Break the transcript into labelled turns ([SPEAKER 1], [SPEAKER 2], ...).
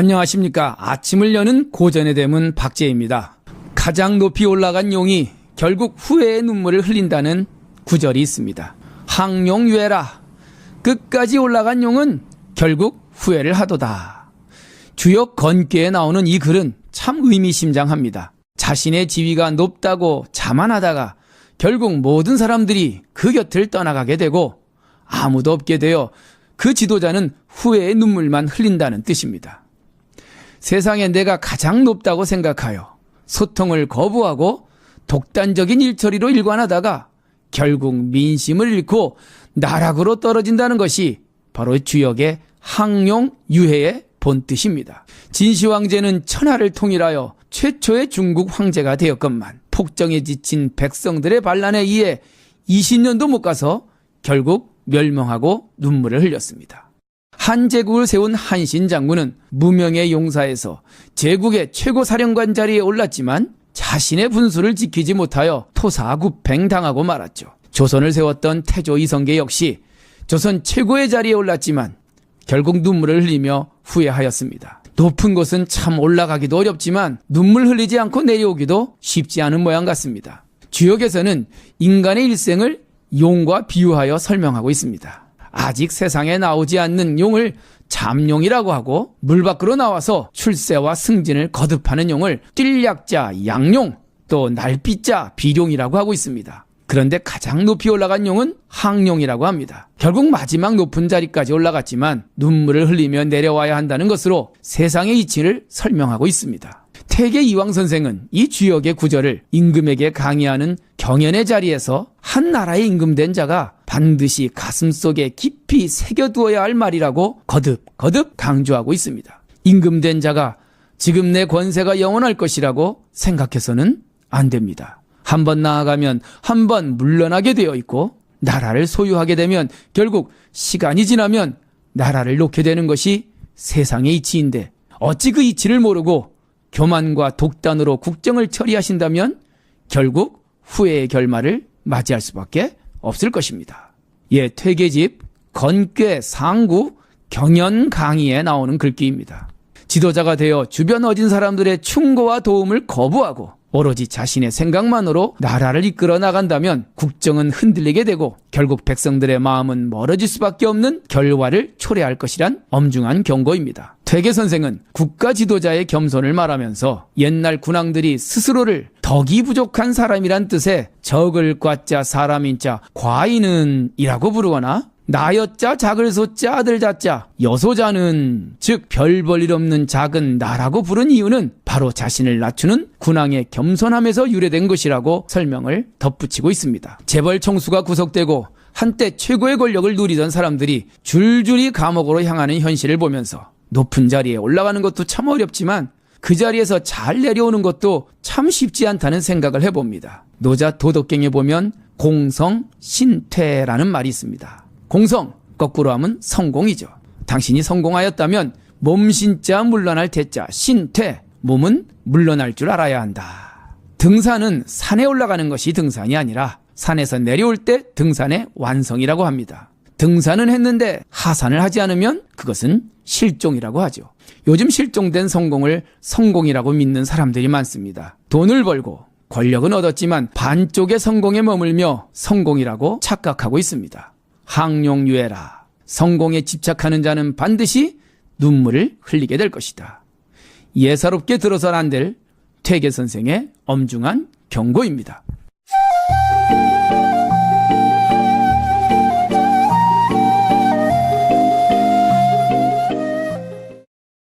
[SPEAKER 1] 안녕하십니까. 아침을 여는 고전의 대문 박재입니다. 가장 높이 올라간 용이 결국 후회의 눈물을 흘린다는 구절이 있습니다. 항용유해라. 끝까지 올라간 용은 결국 후회를 하도다. 주역 건괴에 나오는 이 글은 참 의미심장합니다. 자신의 지위가 높다고 자만하다가 결국 모든 사람들이 그 곁을 떠나가게 되고 아무도 없게 되어 그 지도자는 후회의 눈물만 흘린다는 뜻입니다. 세상에 내가 가장 높다고 생각하여 소통을 거부하고 독단적인 일처리로 일관하다가 결국 민심을 잃고 나락으로 떨어진다는 것이 바로 주역의 항용유해의 본뜻입니다. 진시황제는 천하를 통일하여 최초의 중국 황제가 되었건만 폭정에 지친 백성들의 반란에 의해 20년도 못 가서 결국 멸망하고 눈물을 흘렸습니다. 한 제국을 세운 한신 장군은 무명의 용사에서 제국의 최고 사령관 자리에 올랐지만 자신의 분수를 지키지 못하여 토사구팽당하고 말았죠. 조선을 세웠던 태조 이성계 역시 조선 최고의 자리에 올랐지만 결국 눈물을 흘리며 후회하였습니다. 높은 곳은 참 올라가기도 어렵지만 눈물 흘리지 않고 내려오기도 쉽지 않은 모양 같습니다. 주역에서는 인간의 일생을 용과 비유하여 설명하고 있습니다. 아직 세상에 나오지 않는 용을 잠용이라고 하고 물 밖으로 나와서 출세와 승진을 거듭하는 용을 띨약자 양용, 또 날삣자 비룡이라고 하고 있습니다. 그런데 가장 높이 올라간 용은 항용이라고 합니다. 결국 마지막 높은 자리까지 올라갔지만 눈물을 흘리며 내려와야 한다는 것으로 세상의 이치를 설명하고 있습니다. 태계 이황 선생은 이 주역의 구절을 임금에게 강의하는 경연의 자리에서 한 나라에 임금된 자가 반드시 가슴속에 깊이 새겨두어야 할 말이라고 거듭 강조하고 있습니다. 임금된 자가 지금 내 권세가 영원할 것이라고 생각해서는 안 됩니다. 한번 나아가면 한번 물러나게 되어 있고 나라를 소유하게 되면 결국 시간이 지나면 나라를 놓게 되는 것이 세상의 이치인데 어찌 그 이치를 모르고 교만과 독단으로 국정을 처리하신다면 결국 후회의 결말을 맞이할 수밖에 없을 것입니다. 퇴계집 건괴 상구 경연 강의에 나오는 글귀입니다. 지도자가 되어 주변 어진 사람들의 충고와 도움을 거부하고 오로지 자신의 생각만으로 나라를 이끌어 나간다면 국정은 흔들리게 되고 결국 백성들의 마음은 멀어질 수밖에 없는 결과를 초래할 것이란 엄중한 경고입니다. 퇴계 선생은 국가 지도자의 겸손을 말하면서 옛날 군왕들이 스스로를 덕이 부족한 사람이란 뜻의 적을 과자 사람인자 과인은 이라고 부르거나 나여자 작을 소자 아들 자자 여소자는 즉 별 볼 일 없는 작은 나라고 부른 이유는 바로 자신을 낮추는 군왕의 겸손함에서 유래된 것이라고 설명을 덧붙이고 있습니다. 재벌 총수가 구속되고 한때 최고의 권력을 누리던 사람들이 줄줄이 감옥으로 향하는 현실을 보면서 높은 자리에 올라가는 것도 참 어렵지만 그 자리에서 잘 내려오는 것도 참 쉽지 않다는 생각을 해봅니다. 노자 도덕경에 보면 공성신퇴라는 말이 있습니다. 공성, 거꾸로 하면 성공이죠. 당신이 성공하였다면 몸신자 물러날 태자, 신퇴, 몸은 물러날 줄 알아야 한다. 등산은 산에 올라가는 것이 등산이 아니라 산에서 내려올 때 등산의 완성이라고 합니다. 등산은 했는데 하산을 하지 않으면 그것은 실종이라고 하죠. 요즘 실종된 성공을 성공이라고 믿는 사람들이 많습니다. 돈을 벌고 권력은 얻었지만 반쪽의 성공에 머물며 성공이라고 착각하고 있습니다. 항용유해라. 성공에 집착하는 자는 반드시 눈물을 흘리게 될 것이다. 예사롭게 들어서는 안 될 퇴계 선생의 엄중한 경고입니다.